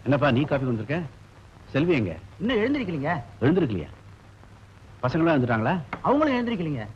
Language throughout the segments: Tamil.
என்னப்பா நீ காபி கொண்டிருக்க? செல்வி எங்க? இன்னும் எழுந்திருக்கீங்க? எழுந்திருக்கலையா? பசங்களும் எழுந்துட்டாங்களா? அவங்களும் எழுந்திருக்கீங்க.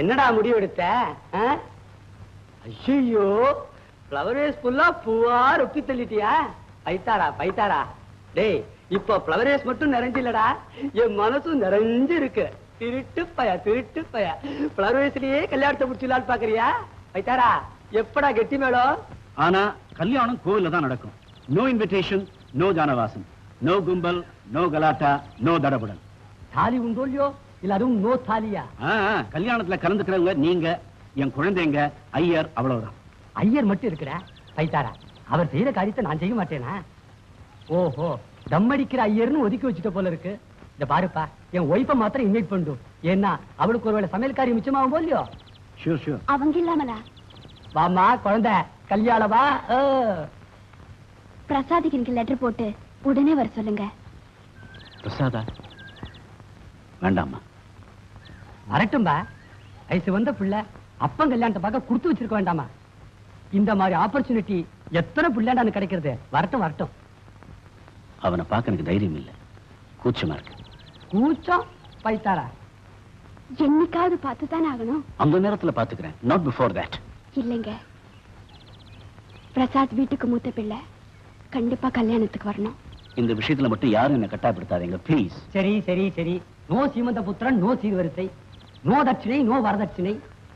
என்னடா முடிவு எடுத்த? ஐயோ, ஃப்ளவரேஸ் ஃபுல்லா பூவா ரொப்பி தள்ளிட்டியா? பைத்தாரா. டேய், இப்ப ஃப்ளவரேஸ் மட்டும் நிறைஞ்சில்லடா, என் மனசும் நிறைஞ்சு இருக்கு. திருட்டு பய ஃப்ளவரேஸ்லயே கல்யாணத்தை முடிச்சுலான்னு பாக்குறியா? பைத்தாரா, எப்படா கெட்டி மேளம்? ஆனா கல்யாணம் கோவில்ல தான் நடக்கும். நோ இன்விடேஷன், நோ ஜானவாசன், நோ கும்பல், நோ கலாட்டா, நோ தடபுடல். தாலி உண்டோ இல்லையோ? இல்ல அதுவும் நோ தாலியா? கல்யாணத்துல கலந்துக்கிறவங்க நீங்க, என் குழந்தைங்க, ஐயர், அவ்வளவுதான். ஐயர் மட்டும் இருக்கிற பைத்தாரா, அவர் செய்யற காரியத்தை நான் செய்ய மாட்டேனா? ஓஹோ, தம் அடிக்கிற ஐயர்னு ஒதுக்கி வச்சுட்ட போல இருக்கு. இந்த பாருப்பா, என் ஒய்ஃபை மாத்திரம் இன்வைட் பண்ணு. ஏன்னா அவளுக்கு ஒருவேளை சமையல் காரியம் மிச்சமாகும் போலியோ? ஷூர். அவங்க இல்லாமலா? வாமா குழந்தை, கல்யாணம் வா. பிரசாதிக்கு எனக்கு லெட்டர் போட்டு உடனே வர சொல்லுங்க. பிரசாதா? வேண்டாமா. வரட்டும்பா, வயசு வந்த பிள்ளை அப்பன் கல்யாணத்தை பார்க்க கொடுத்து வச்சிருக்க வேண்டாமா? இந்த மாதிரி ஆப்பர்ச்சுனிட்டி எத்தனை பிள்ளைண்டான்னு கிடைக்கிறது. வரட்டும். அவனை பார்க்க எனக்கு தைரியம் இல்லை, கூச்சமா இருக்கு. கூச்சம் பைத்தாரா? என்னைக்காவது பார்த்துதானே ஆகணும். அந்த நேரத்துல பாத்துக்கிறேன், நாட் பிஃபோர் தட். இல்லைங்க, பிரசாத் வீட்டுக்கு மூத்த பிள்ளை, கண்டிப்பா கல்யாணத்துக்கு வரணும். இந்த விஷயத்துல மட்டும் யாரும் என்ன கட்டாயப்படுத்தாதீங்க ப்ளீஸ். சரி. நோ சீமந்த புத்திரன், நோ சீர்வரிசை, நோ தட்சிணை, நோ வரதட்சிணை,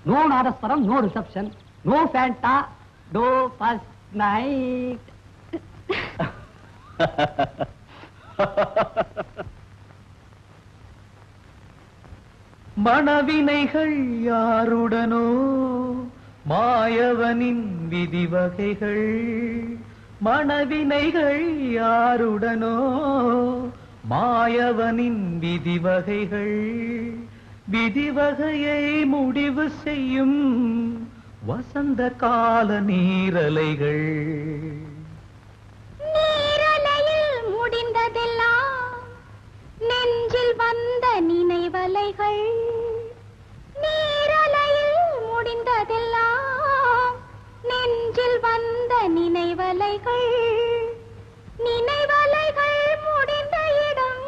நோ நாதஸ்வரம், no reception, no Fanta, no first night. மணவினைகள் யாருடனோ மாயவனின் விதிவகைகள், மணவினைகள் யாருடனோ மாயவனின் விதிவகைகள், விதிவகையை முடிவு செய்யும் வசந்த கால நீரலைகள். நீரலையில் முடிந்ததெல்லாம் நெஞ்சில் வந்த நினைவலைகள், நீரலையில் முடிந்ததெல்லாம் நெஞ்சில் வந்த நினைவலைகள், நினைவலைகள் முடிந்த இடம்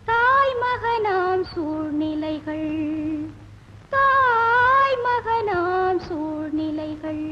தாய் மகனாம் சூழ்நிலைகள், தாய் மகனாம் சூழ்நிலைகள்.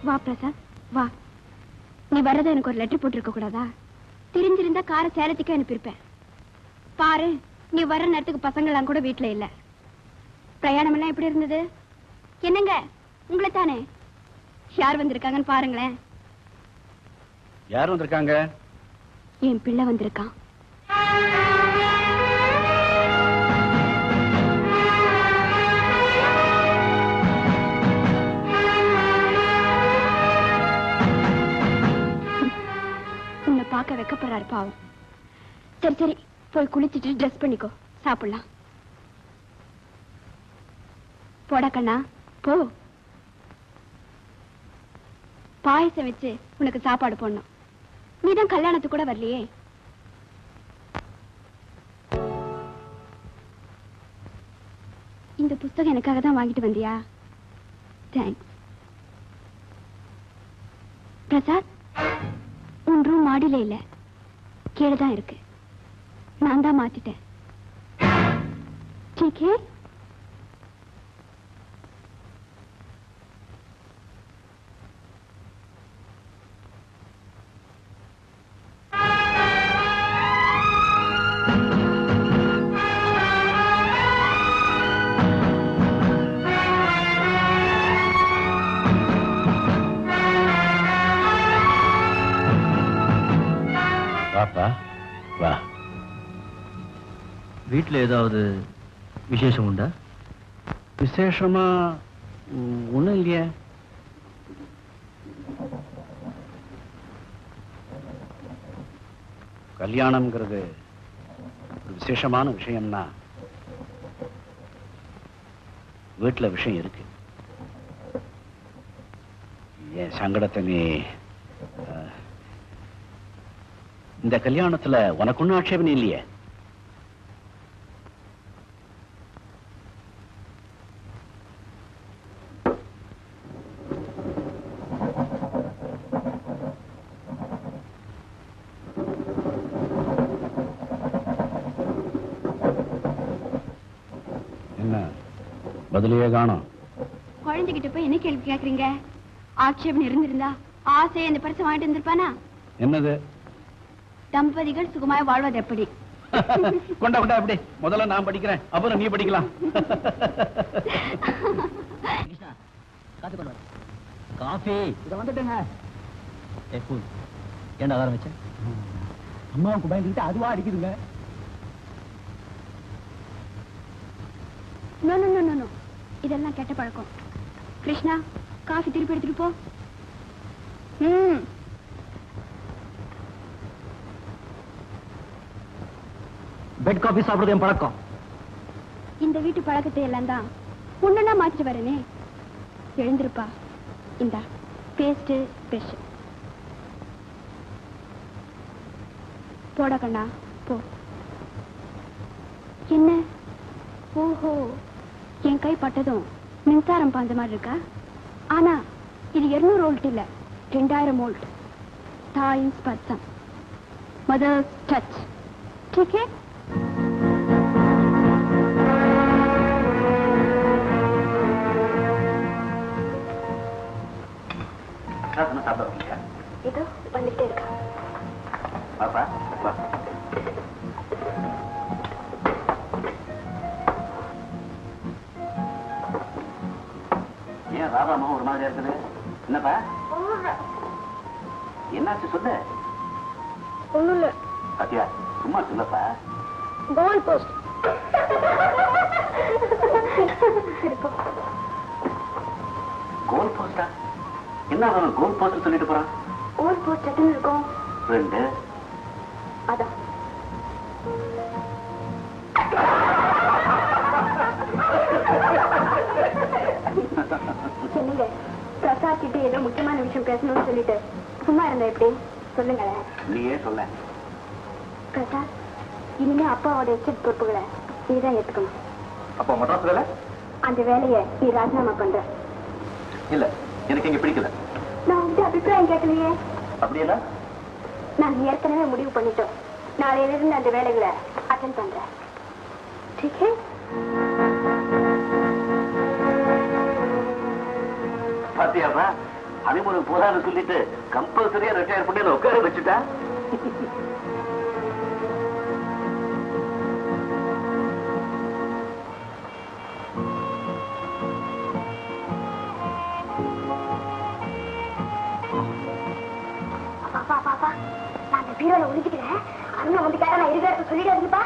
வா பிரசாத், வா. நீ வர்றத எனக்கு ஒரு லெட்டர் போட்டிருக்க கூடாதா? தெரிஞ்சிருந்தா கார சேலத்துக்கே அனுப்பியிருப்பேன். பாரு, நீ வர்ற நேரத்துக்கு பசங்க எல்லாம் கூட வீட்டுல இல்ல. பிரயாணம் எல்லாம் எப்படி இருந்தது? என்னங்க, உங்களை தானே. யார் வந்திருக்காங்கன்னு பாருங்களேன். யார் வந்திருக்காங்க? என் பிள்ளை வந்திருக்கான். உன்னை பார்க்க வைக்கப்படுறாரு பாவம். சரி, போய் குளிச்சுட்டு ட்ரெஸ் பண்ணிக்கோ, சாப்பிடலாம். போடா கண்ணா, போ. பாயசம் வச்சு உனக்கு சாப்பாடு போடணும். நீதான் கல்யாணத்துக்கு கூட வரலையே. இந்த புஸ்தகம் எனக்காக தான் வாங்கிட்டு வந்தியா? தேங்க்ஸ். பிரசாத், உன் ரூம் மாடியில இல்ல, கீழே தான் இருக்கு. நான் தான் மாத்திட்டேன். ठीक है? வாப்பா வா. வீட்டுல ஏதாவது விசேஷம் உண்டா? விசேஷமா ஒண்ணும் இல்லையே. கல்யாணம்ங்கிறது ஒரு விசேஷமான விஷயம்னா வீட்டுல விஷயம் இருக்கு. என் சங்கடத்தை நீ இந்த கல்யாணத்துல உனக்கு ஒன்னும் ஆட்சேபனை இல்லையே? என்ன பதிலையே காணோம்? குழந்தைகிட்ட போய் என்ன கேள்வி கேக்குறீங்க? ஆட்சேபம் இருந்திருந்தா ஆசையை இந்த பரிசு வாங்கிட்டு வந்திருப்பானா? என்னது? தம்பதிகள் சுகமாய் வாழ்வது எப்படி? கொண்டா கொண்டா எப்படி? முதல்ல நான் படிக்கிறேன், அப்புறம் நீ படிக்கலாம். காத்து கொண்டு வர. காஃபி இத வந்துட்டேங்க. கூல். ஏன்டா ஆரம்பிச்ச? அம்மாவுக்கு பயந்துட்டு அதுவா அடிக்குதுங்க. நோ நோ நோ நோ, இதெல்லாம் கெட்ட பழக்கம். கிருஷ்ணா, காஃபி திருப்பி எடுத்துட்டு போ. பெட் காஃபி சாப்பிடுறது என் பழக்கம். இந்த வீட்டு பழக்கத்தை எல்லாம் தான் உன்னா மாத்திட்டு வரேனே. எழுந்திருப்பா. இந்தா பேஸ்ட் பிரஷ் போட கண்ணா, போ. என்ன? ஓஹோ, என் கை பட்டதும் மின்சாரம் பாஞ்ச மாதிரி இருக்கா? ஆனா இது 200 வோல்ட் இல்ல, 2000 வோல்ட். தாயின் ஸ்பர்சம், மதர்ஸ் டச். ठीक है? சாப்பிட இதோ வந்துட்டே இருக்கா. பாப்பா வா. ஏன் ராதாமா ஒரு மாதிரி இருக்குது? என்னப்பா என்னாச்சு சொல்லு. ஒண்ணும் இல்ல. சத்யா சும்மா சொல்லப்பா. Goal post. கோல் போஸ்டா? என்ன அவன் கோல் போஸ்ட் சொல்லிட்டு போறான்? கோல் போஸ்ட் எத்தனை இருக்கும்? 2. அதான். சொல்லுங்க, பிரசாத் கிட்ட ஏதோ முக்கியமான விஷயம் பேசணும்னு சொல்லிட்டு சும்மா இருந்த எப்படி? சொல்லுங்களேன். நீயே சொல்ல. பிரசாத், இனிமே அப்பாவோட எச்சரிக்கை பொறுப்புகளை நீதான் ஏத்துக்கணும். அப்போ மദ്രാസ് வேலை? அந்த வேலையை நீ ராஜினாமா பண்ற. இல்ல, எனக்கு இங்க பிடிக்கல. நான் உங்க அபிப்பிராயம் கேட்கலையே. அப்படியா? நான் ஏற்கனவே முடிவு பண்ணிட்டோம். நாளையில இருந்து அந்த வேலைகளை அட்டெண்ட் பண்றேன். ठीक है? பாத்தியாப்பா, ஹனிமூனுக்கு போறான்னு சொல்லிட்டு கம்பல்சரியா ரிட்டையர் பண்ணி உட்கார வச்சுட்டா. பாப்பா, நான் அந்த பீரோல ஒளிஞ்சுக்கிறேன். அண்ணன் வந்து கேட்டா நான் இருக்கிறத சொல்லிடாதீங்கப்பா.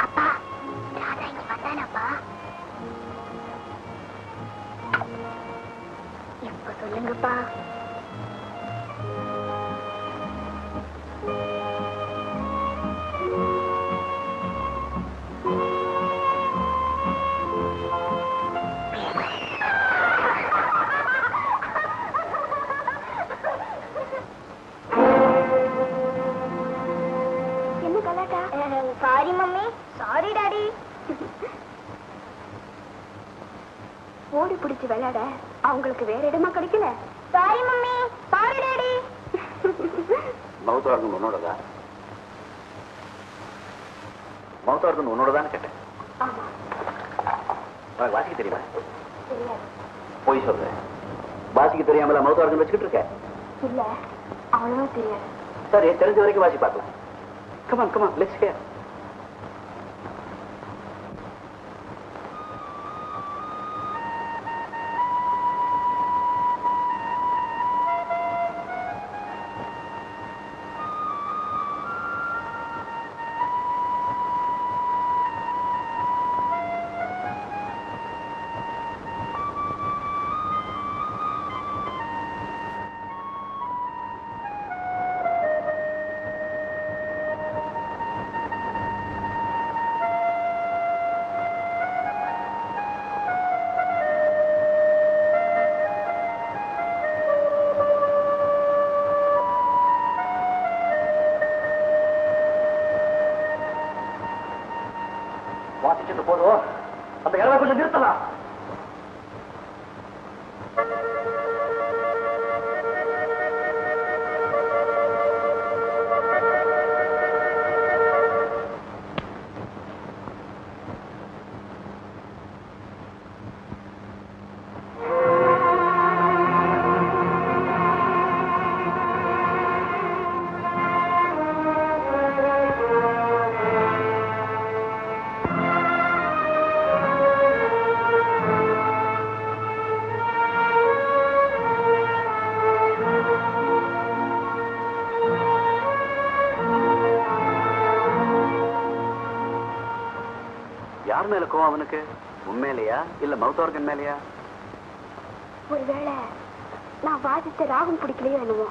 அப்பா, ராதா இங்க வந்தானப்பா? எப்ப சொல்லுங்கப்பா. விளையாட அவங்களுக்கு வேற இடமா கிடைக்கல. Sorry mummy, sorry daddy. Mouth organ உன்னோடதா? மவுத்தார்கன் உன்னோடதான்னு கேட்டேன். ஆமா. உனக்கு வாசிக்க தெரியுமா? தெரியாது. போய் சொல்றேன். வாசிக்க தெரியாமல மவுத்தார்கன் வச்சுக்கிட்டு இருக்க? இல்ல, அவ்வளவா தெரியாது. சரி, தெரிஞ்ச வரைக்கும் வாசி பார்க்கலாம். Come on come on, let's here. வாசிச்சுட்டு போதும், அந்த இடவை கொஞ்சம் நிறுத்தலாம். யார் மேல கோவம் அவனுக்கு? உண்மையிலையா இல்ல மவுத்தார்கன் மேலையா? ஒருவேளை நான் வாசித்த ராகம் பிடிக்கலையோ என்னவோ.